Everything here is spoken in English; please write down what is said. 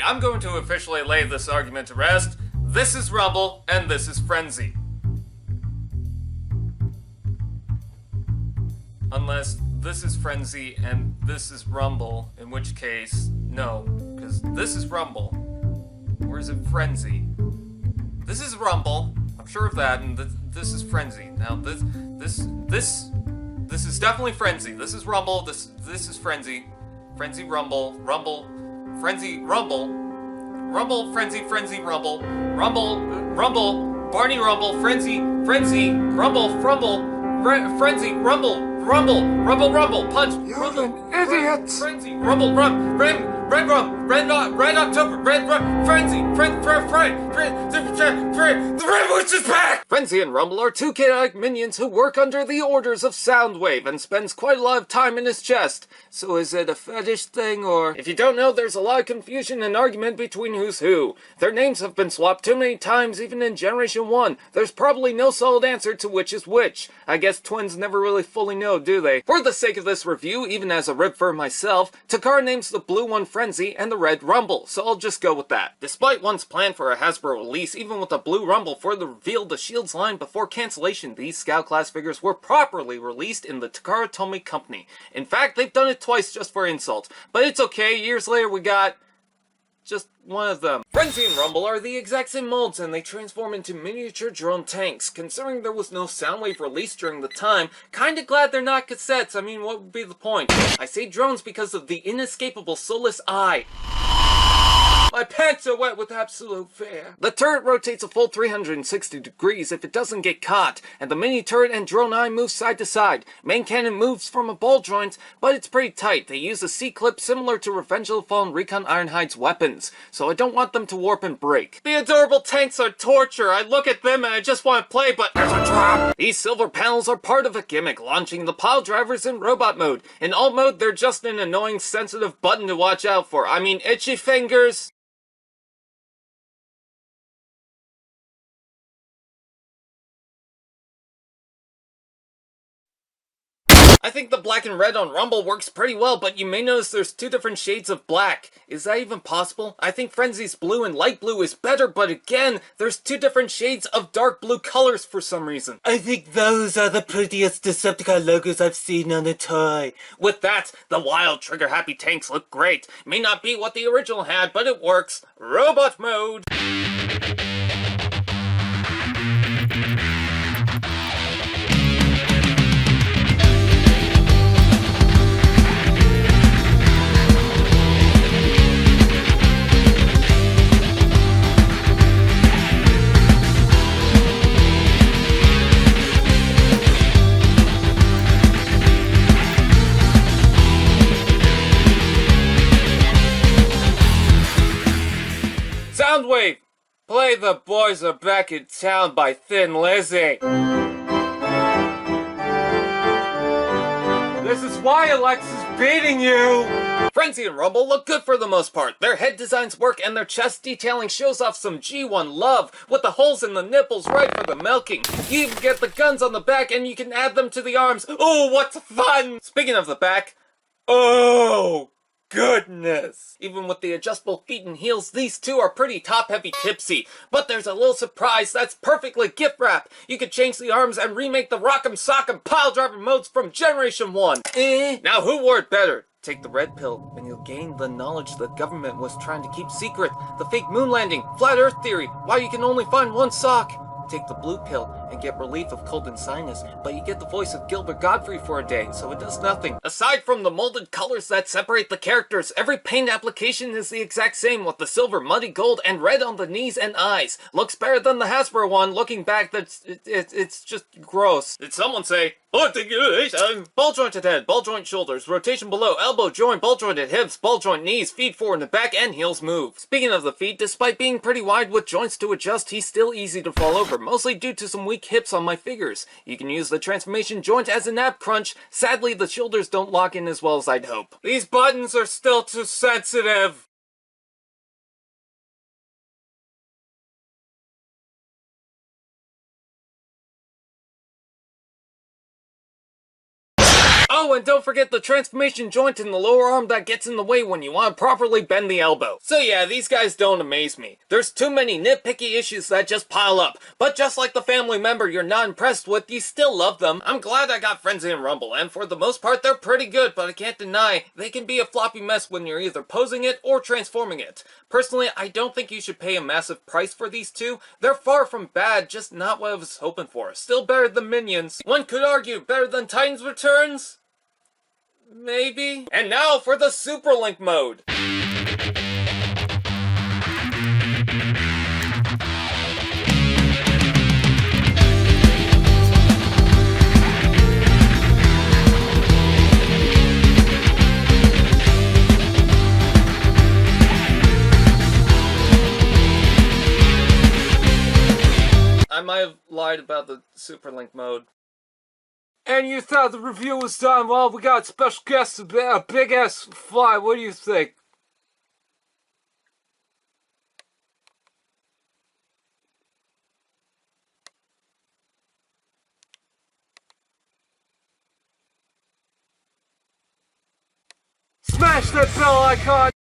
I'm going to officially lay this argument to rest. This is Rumble, and this is Frenzy. Unless this is Frenzy and this is Rumble, in which case, no, because this is Rumble. Or is it Frenzy? This is Rumble, I'm sure of that, and this is Frenzy. Now, this is definitely Frenzy. This is Rumble, this is Frenzy. Frenzy, Rumble, Rumble, Frenzy, Rumble, Rumble, Frenzy, Frenzy, Rumble, Rumble, Rumble, Barney Rumble, Frenzy, Frenzy, Rumble, Frenzy, Rumble, Rumble, Rumble, Rumble, Punch, Rumble, idiot! Frenzy, Rumble, Red October, Frenzy, the Red Witch is back! Frenzy and Rumble are two chaotic minions who work under the orders of Soundwave and spends quite a lot of time in his chest. So is it a fetish thing, or... If you don't know, there's a lot of confusion and argument between who's who. Their names have been swapped too many times, even in Generation 1. There's probably no solid answer to which is which. I guess twins never really fully know, do they? For the sake of this review, even as a rib for myself, Takara names the blue one Frenzy and the red Rumble, so I'll just go with that. Despite one's plan for a Hasbro release, even with the blue Rumble for the reveal of the Shields line before cancellation, these Scout class figures were properly released in the Takara-Tomy company. In fact, they've done it twice just for insult. But it's okay, years later we got... just one of them. Frenzy and Rumble are the exact same molds, and they transform into miniature drone tanks. Considering there was no Soundwave release during the time, kinda glad they're not cassettes. I mean, what would be the point? I say drones because of the inescapable soulless eye. My pants are wet with absolute fear. The turret rotates a full 360 degrees if it doesn't get caught, and the mini turret and drone eye move side to side. Main cannon moves from a ball joint, but it's pretty tight. They use a C-clip similar to Revenge of the Fallen Recon Ironhide's weapons, so I don't want them to warp and break. The adorable tanks are torture. I look at them and I just want to play, but there's a trap. These silver panels are part of a gimmick, launching the pile drivers in robot mode. In alt mode, they're just an annoying sensitive button to watch out for. I mean, itchy fingers. I think the black and red on Rumble works pretty well, but you may notice there's two different shades of black. Is that even possible? I think Frenzy's blue and light blue is better, but again, there's two different shades of dark blue colors for some reason. I think those are the prettiest Decepticon logos I've seen on a toy. With that, the wild trigger-happy tanks look great. May not be what the original had, but it works. Robot mode! Soundwave! Play The Boys Are Back in Town by Thin Lizzy. This is why Alexa's beating you! Frenzy and Rumble look good for the most part. Their head designs work and their chest detailing shows off some G1 love, with the holes in the nipples right for the milking. You even get the guns on the back and you can add them to the arms. Oh, what fun! Speaking of the back, oh! Goodness! Even with the adjustable feet and heels, these two are pretty top-heavy tipsy. But there's a little surprise that's perfectly gift wrap. You could change the arms and remake the Rock'em Sock'em pile driver modes from Generation 1. Now who wore it better? Take the red pill, and you'll gain the knowledge the government was trying to keep secret. The fake moon landing, flat earth theory, why you can only find one sock. Take the blue pill and get relief of cold and sinus, but you get the voice of Gilbert Godfrey for a day, so it does nothing. Aside from the molded colors that separate the characters, every paint application is the exact same with the silver, muddy gold, and red on the knees and eyes. Looks better than the Hasbro one. Looking back, it's just gross. Did someone say, articulation? Ball jointed head, ball joint shoulders, rotation below, elbow joint, ball jointed hips, ball joint knees, feet forward and back, and heels move. Speaking of the feet, despite being pretty wide with joints to adjust, he's still easy to fall over, mostly due to some weak hips on my figures. You can use the transformation joint as an ab crunch. Sadly, the shoulders don't lock in as well as I'd hope. These buttons are still too sensitive. Oh, and don't forget the transformation joint in the lower arm that gets in the way when you want to properly bend the elbow. So yeah, these guys don't amaze me. There's too many nitpicky issues that just pile up, but just like the family member you're not impressed with, you still love them. I'm glad I got Frenzy and Rumble, and for the most part they're pretty good, but I can't deny they can be a floppy mess when you're either posing it or transforming it. Personally, I don't think you should pay a massive price for these two. They're far from bad, just not what I was hoping for. Still better than Minions. One could argue better than Titans Returns? Maybe? And now for the Super Link mode! I might have lied about the Super Link mode. And you thought the review was done? Well, we got special guests, a big-ass fly. What do you think? Smash that bell icon!